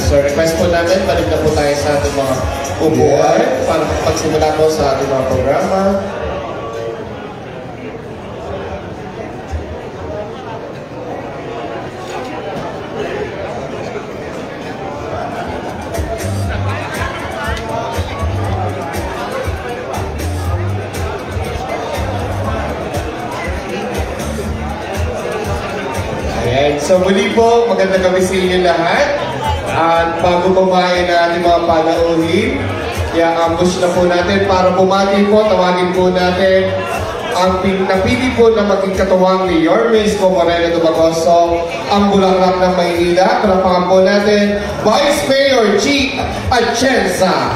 So request po namin, balik na po tayo sa ating mga upuan para pagsimula po sa ating mga programa. So muli po, magandang gabi sa inyo lahat. At bago kumain na ating mga panauhin, i-ambush na po natin para bumati po, tawagin po natin ang napili po na maging katuwang ni Yorme Isko Moreno Dumagoso, ang Bulaklak ng Maynila. Palapakan po natin, Vice Mayor G. Atienza.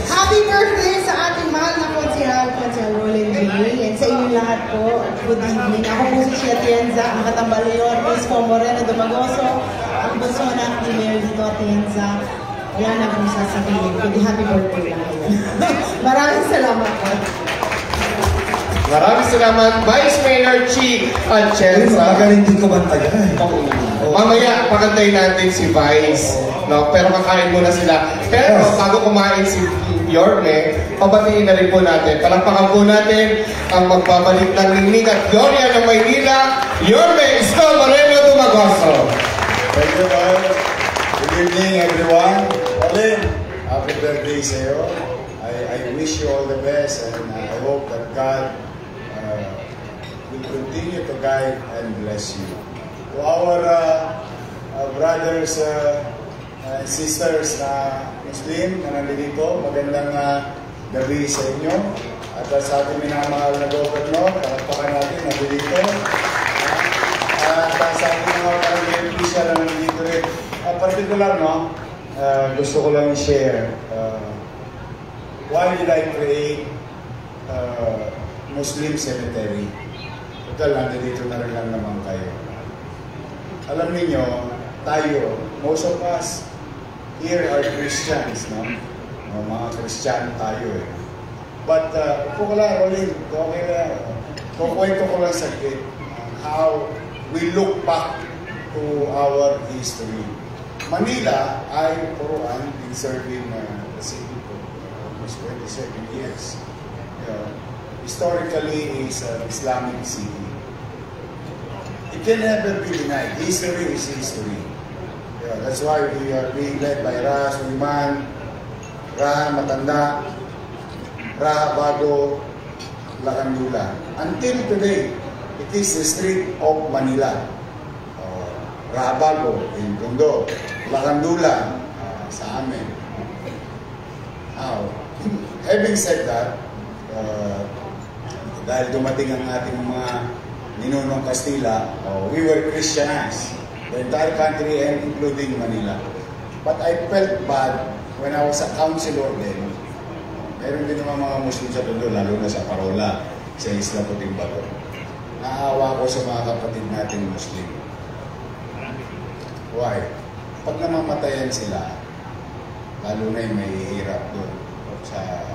Happy birthday sa ating mahal na Konsehal Roland G. And sa inyo lahat po, good evening. Ako po si G. Atienza, ang katambal ni Yorme Isko Moreno Dumagoso, ang bunso ng ni Mayor dito Atienza. Wala na akong sasabihin. Kundi happy birthday lang yun. Maraming salamat po. Maraming salamat, Vice Mayor G. Atienza. Magaling din ko bantayan. Mamaya, pakantayin natin si Vice. No? Pero kakain muna sila. Pero bago kumain si Yorme, pabatiin na rin po natin. Palakpakan po natin ang magbabalik ng ningning at gloria ng Maynila, Yorme Isko Moreno Dumagoso. Thank you, Lord. Good evening, everyone. Olin, happy birthday sa iyo. I wish you all the best and I hope that God will continue to guide and bless you. To our brothers and sisters na Muslim na nandito, magandang gabi sa inyo. At sa ating minamahal na governor, palakpakan natin nandito. At sa ating mga barangay official na nandito rin. Particular, no? Gusto ko lang i-share. Why did I create Muslim Cemetery? Total, nandito na rin lang naman kayo. Alam niyo, tayo, most of us here are Christians, no? Mga Christian tayo eh. But, upo ko lang, Rolling, okay lang. Kukwento ko lang saglit how we look back to our history. Manila, I, for one, been serving the city for almost 27 years. Historically, is an Islamic city. It can never be denied. History is history. That's why we are being led by Raha Suliman, Raha Matanda, Raha Bago, Lakandula. Until today, it is the street of Manila. Raha Bago in Tondo, Lakandula sa amin. Now, having said that, dahil dumating ang ating mga ninunong Kastila, we were Christianized. The entire country and including Manila. But I felt bad when I was a councilor then. Meron din naman mga Muslim sa Tondo, lalo na sa Parola, sa Isla Puting Bato. Naawa ko sa mga kapatid natin Muslim. Why? Pag namamatayan sila, lalo na yung may hirap doon sa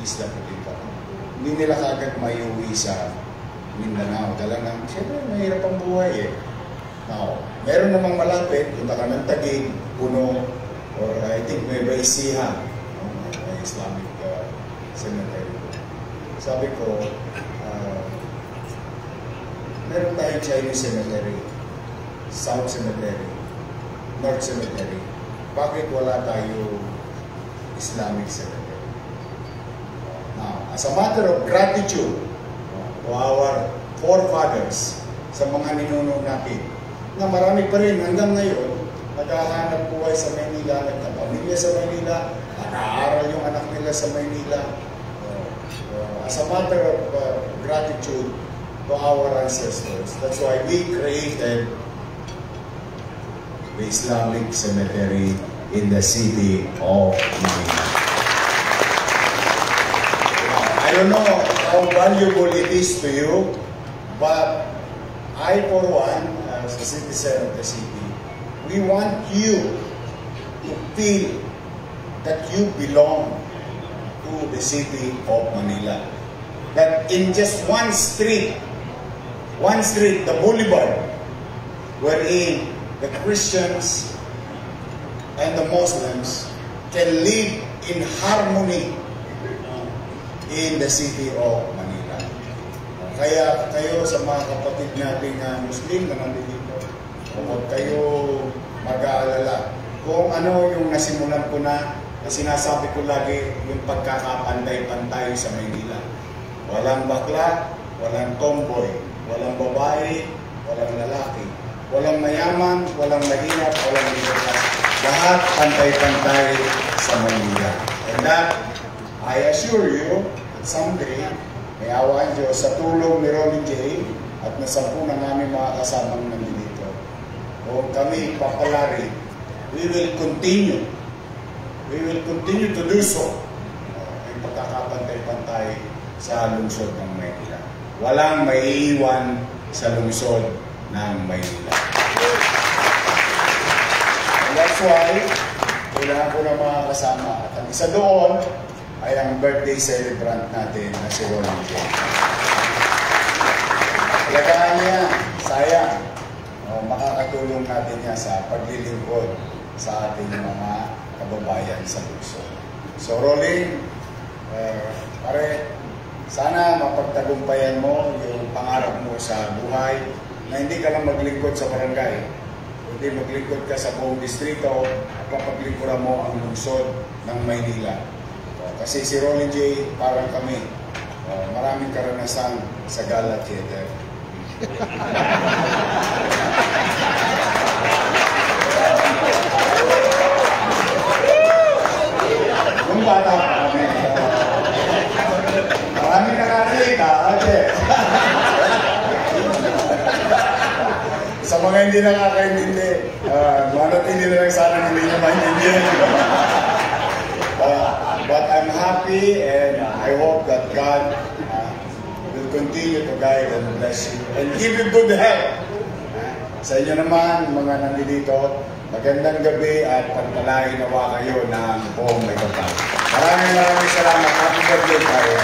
Isla Puting Bato, hindi nila kagad maiuwi sa Mindanao. Dala ng, siyempre, mahirap ang buhay eh. Now, meron namang malapit, punta ka ng Taguig, Puno, or I think Nueva Ecija, may Islamic cemetery. Sabi ko, meron tayong Chinese cemetery, South Cemetery, North Cemetery. Bakit wala tayo Islamic cemetery? Now, as a matter of gratitude to our forefathers, sa mga ninuno natin, na marami pa rin hanggang ngayon, naghahanap buhay sa Maynila, nagkapamilya sa Maynila, nag-aaral yung anak nila sa Maynila. As a matter of gratitude to our ancestors, that's why we created the Islamic cemetery in the city of Manila. I don't know how valuable it is to you, but I, for one, as a citizen of the city, we want you to feel that you belong to the city of Manila. That in just one street, one street, the boulevard, wherein the Christians and the Muslims can live in harmony in the city of Manila. Kaya kayo sa mga kapatid nating Muslim na nandito, huwag kayo mag-aalala. Kung ano yung nasimulan ko na sinasabi ko lagi, yung pagkakapantay-pantay sa Maynila. Walang bakla, walang tomboy, walang babae, walang lalaki, walang mayaman, walang mahirap, walang likas. Lahat pantay-pantay sa Maynila. And that, I assure you, that someday, may awaan Diyos sa tulong ni Ronnie J. at na 10 na namin mga kasamang nandito. Kung kami papalari, we will continue to do so. Yung pagkakapantay-pantay sa lungsod ng Maynila. Walang maiiwan sa lungsod ng Maynila. And that's why, kailangan ko ng mga kasama. At ang isa doon ay ang birthday celebrant natin na si Ronnie J. Alagaan niya, sayang. Makakatulong natin niya sa paglilingkod sa ating mga kababayan sa lungsod. So Rolling, pare, sana mapagtagumpayan mo yung pangarap mo sa buhay na hindi ka lang maglingkod sa barangay, kundi maglingkod ka sa buong distrito at papaglingkuran mo ang lungsod ng Maynila. Kasi si Rolling J, parang kami, maraming karanasan sa Gala Theater. Nung bata pa kami, maraming nakakita, ate. Sa mga hindi nakakaintindi, manatili na lang sana hindi nyo maintindihan. But I'm happy and I hope that God will continue to guide and bless you and give you good health. Sa inyo naman, mga nandito, magandang gabi at pagpalain nawa kayo ng buong may kapal. Maraming salamat. Happy birthday tayo.